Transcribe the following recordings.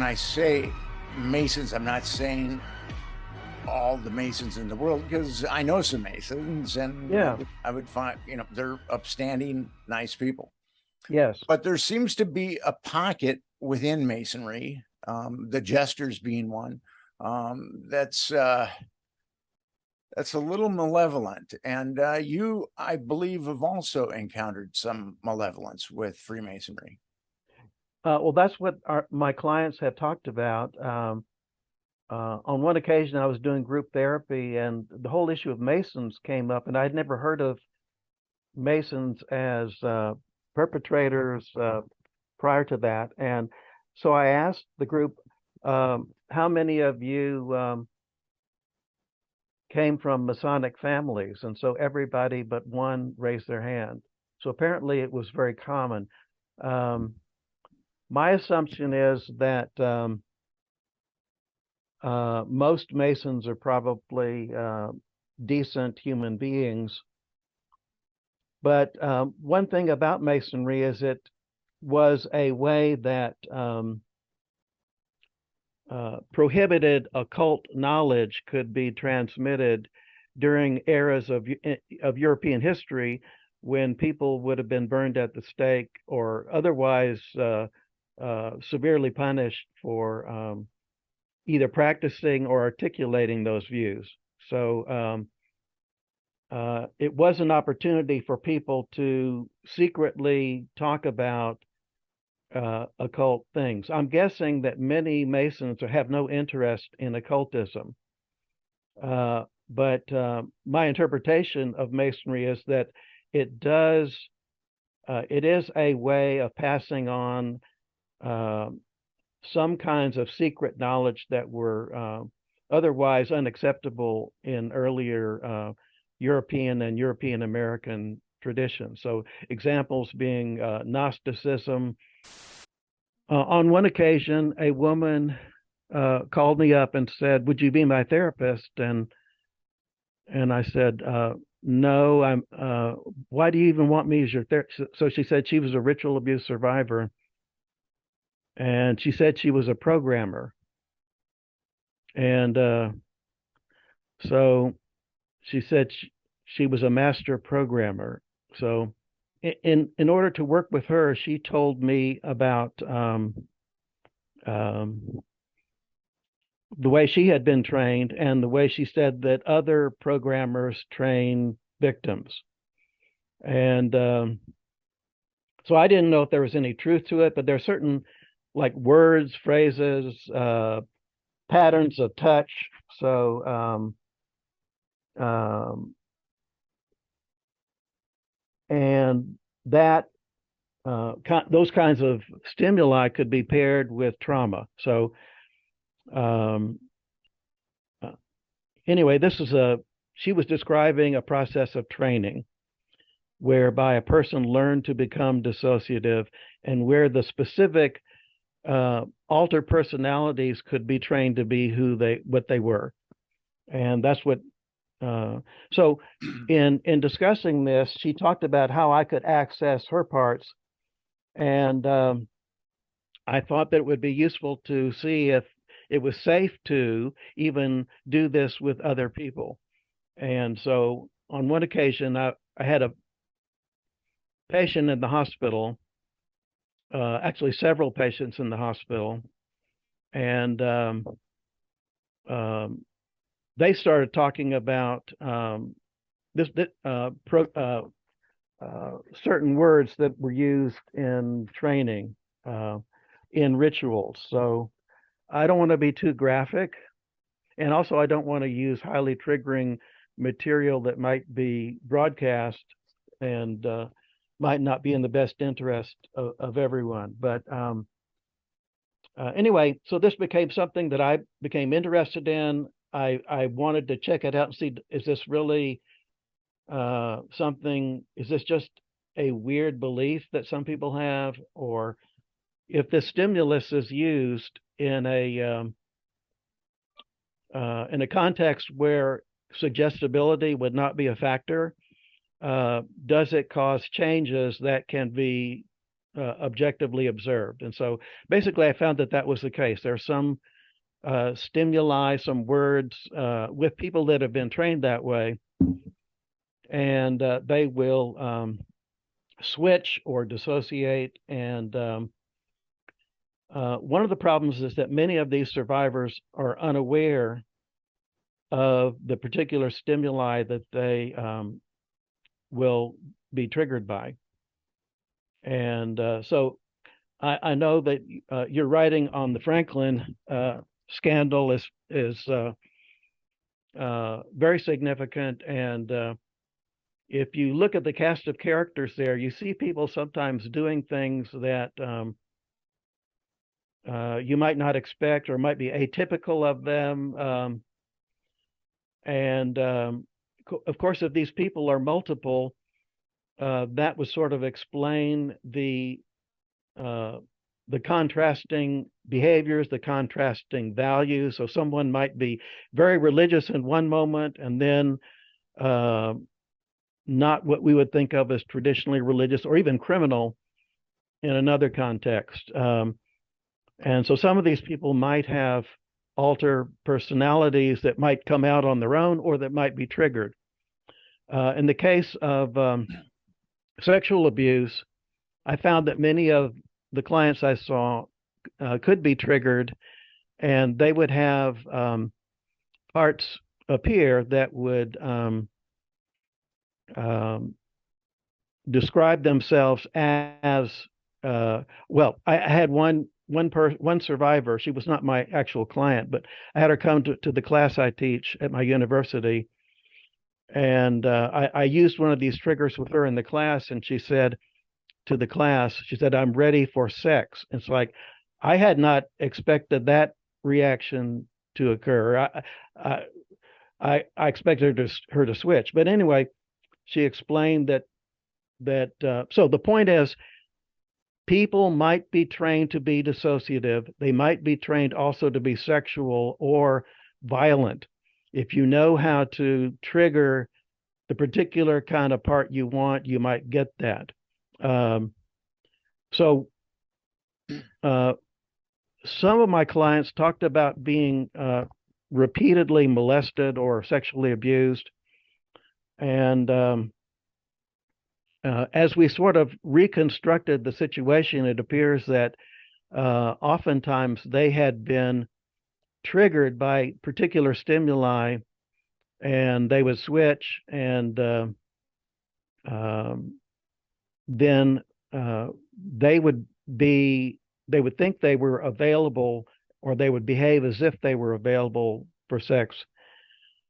I say Masons, I'm not saying all the Masons in the world, because I know some Masons, and Yeah. I would find, they're upstanding, nice people. Yes. But there seems to be a pocket within Masonry, the jesters being one, that's a little malevolent. And you, I believe, have also encountered some malevolence with Freemasonry. Well, that's what my clients have talked about. On one occasion, I was doing group therapy, and the whole issue of Masons came up, and I'd never heard of Masons as perpetrators prior to that. And so I asked the group, how many of you came from Masonic families? And so everybody but one raised their hand. So apparently it was very common. My assumption is that most Masons are probably decent human beings. But one thing about Masonry is it was a way that prohibited occult knowledge could be transmitted during eras of European history, when people would have been burned at the stake or otherwise severely punished for either practicing or articulating those views. So it was an opportunity for people to secretly talk about occult things. I'm guessing that many Masons have no interest in occultism. But my interpretation of Masonry is that it is a way of passing on some kinds of secret knowledge that were otherwise unacceptable in earlier European and European American traditions. So examples being Gnosticism. On one occasion, a woman called me up and said, "Would you be my therapist?" And I said, "No, I'm. Why do you even want me as your therapist?" So she said she was a ritual abuse survivor, and she said she was a programmer. And so she said she was a master programmer. So in order to work with her, she told me about the way she had been trained and the way she said that other programmers train victims. And so I didn't know if there was any truth to it, but there are certain like words, phrases, patterns of touch. So and that those kinds of stimuli could be paired with trauma. So anyway, she was describing a process of training whereby a person learned to become dissociative, and where the specific altered personalities could be trained to be what they were. And that's what so in discussing this, she talked about how I could access her parts, and I thought that it would be useful to see if it was safe to even do this with other people. And so on one occasion, I had a patient in the hospital, actually several patients in the hospital, and they started talking about certain words that were used in training, in rituals. So I don't want to be too graphic, and also I don't want to use highly triggering material that might be broadcast and might not be in the best interest of everyone. But anyway, so this became something that I became interested in. I wanted to check it out and see, is this really something, is this just a weird belief that some people have, or if the stimulus is used in a context where suggestibility would not be a factor, does it cause changes that can be objectively observed. And so basically I found that that was the case. There are some stimuli, some words with people that have been trained that way, and they will switch or dissociate. And one of the problems is that many of these survivors are unaware of the particular stimuli that they will be triggered by. And so I know that your writing on the Franklin scandal is very significant. And if you look at the cast of characters there, you see people sometimes doing things that you might not expect or might be atypical of them. And of course, if these people are multiple, that would sort of explain the contrasting behaviors, the contrasting values. So someone might be very religious in one moment and then not what we would think of as traditionally religious or even criminal in another context. And so some of these people might have alter personalities that might come out on their own or that might be triggered. In the case of sexual abuse, I found that many of the clients I saw could be triggered, and they would have parts appear that would describe themselves as well. I had one survivor. She was not my actual client, but I had her come to the class I teach at my university, and I used one of these triggers with her in the class, and she said to the class, she said, "I'm ready for sex." It's like, I had not expected that reaction to occur. I expected her to switch, but anyway, she explained that so the point is, people might be trained to be dissociative. They might be trained also to be sexual or violent. If you know how to trigger the particular kind of part you want, you might get that. So some of my clients talked about being repeatedly molested or sexually abused. And as we sort of reconstructed the situation, it appears that oftentimes they had been triggered by particular stimuli, and they would switch, and then they would think they were available, or they would behave as if they were available for sex.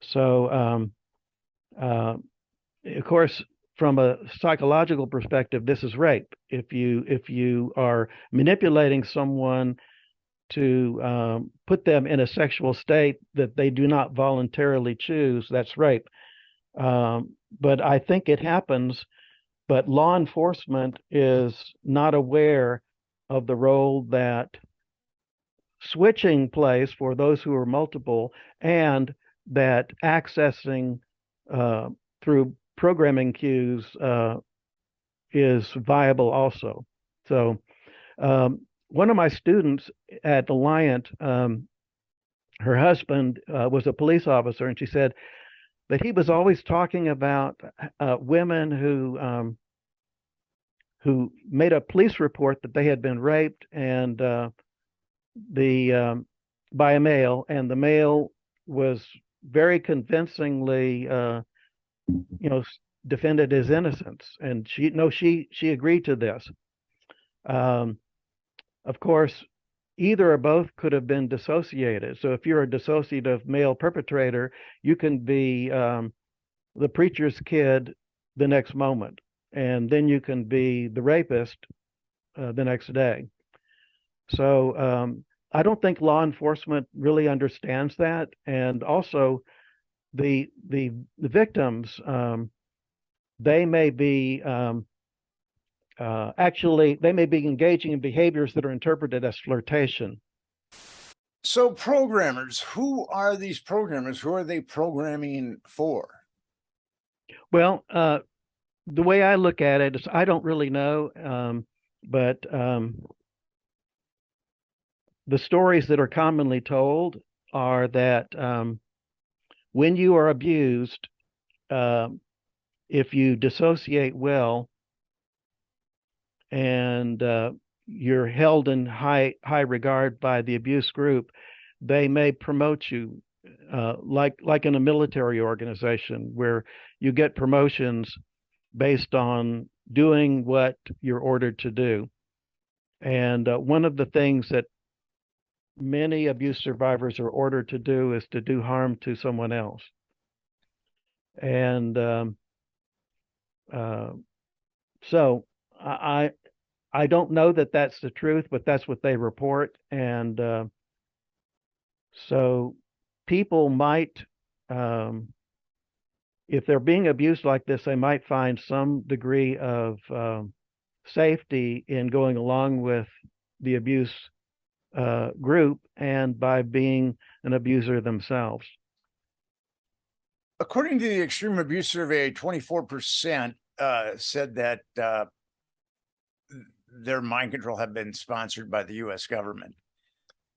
So of course, from a psychological perspective, this is rape. If you are manipulating someone to put them in a sexual state that they do not voluntarily choose, that's rape. But I think it happens, but law enforcement is not aware of the role that switching plays for those who are multiple, and that accessing through programming cues is viable also. So one of my students at Alliant, her husband was a police officer, and she said that he was always talking about women who made a police report that they had been raped, and by a male, and the male was very convincingly defended his innocence, and she agreed to this. Of course, either or both could have been dissociated. So if you're a dissociative male perpetrator, you can be the preacher's kid the next moment, and then you can be the rapist the next day. So I don't think law enforcement really understands that, and also the victims, they may be they may be engaging in behaviors that are interpreted as flirtation. So programmers, who are these programmers? Who are they programming for? Well, the way I look at it is, I don't really know. But the stories that are commonly told are that when you are abused, if you dissociate well and you're held in high regard by the abuse group, they may promote you, like in a military organization where you get promotions based on doing what you're ordered to do. And one of the things that many abuse survivors are ordered to do is to do harm to someone else. And so I don't know that that's the truth, but that's what they report. And so people might, if they're being abused like this, they might find some degree of safety in going along with the abuse group and by being an abuser themselves. According to the Extreme Abuse Survey, 24% said that their mind control have been sponsored by the U.S. government.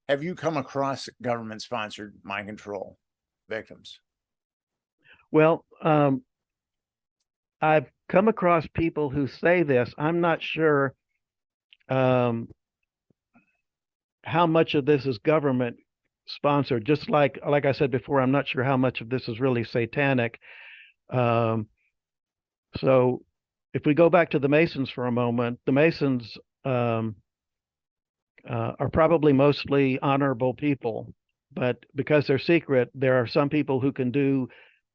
Have you come across government-sponsored mind control victims? Well, I've come across people who say this. I'm not sure how much of this is government sponsored. Just like I said before, I'm not sure how much of this is really satanic. So if we go back to the Masons for a moment, the Masons are probably mostly honorable people, but because they're secret, there are some people who can do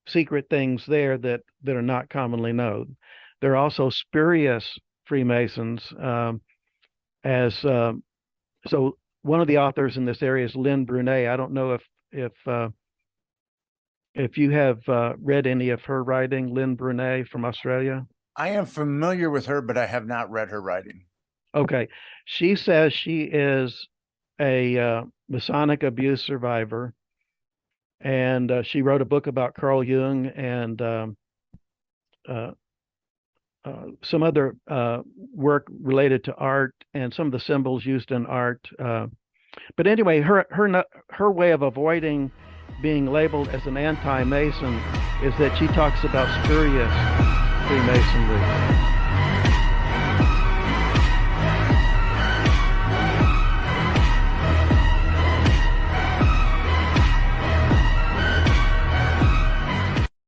secret things there that are not commonly known. There are also spurious Freemasons, so one of the authors in this area is Lynn Brunet. I don't know if you have read any of her writing, Lynn Brunet from Australia. I am familiar with her, but I have not read her writing. Okay. She says she is a Masonic abuse survivor, and she wrote a book about Carl Jung and some other work related to art and some of the symbols used in art. But anyway, her way of avoiding being labeled as an anti-Mason is that she talks about spurious Freemasonry.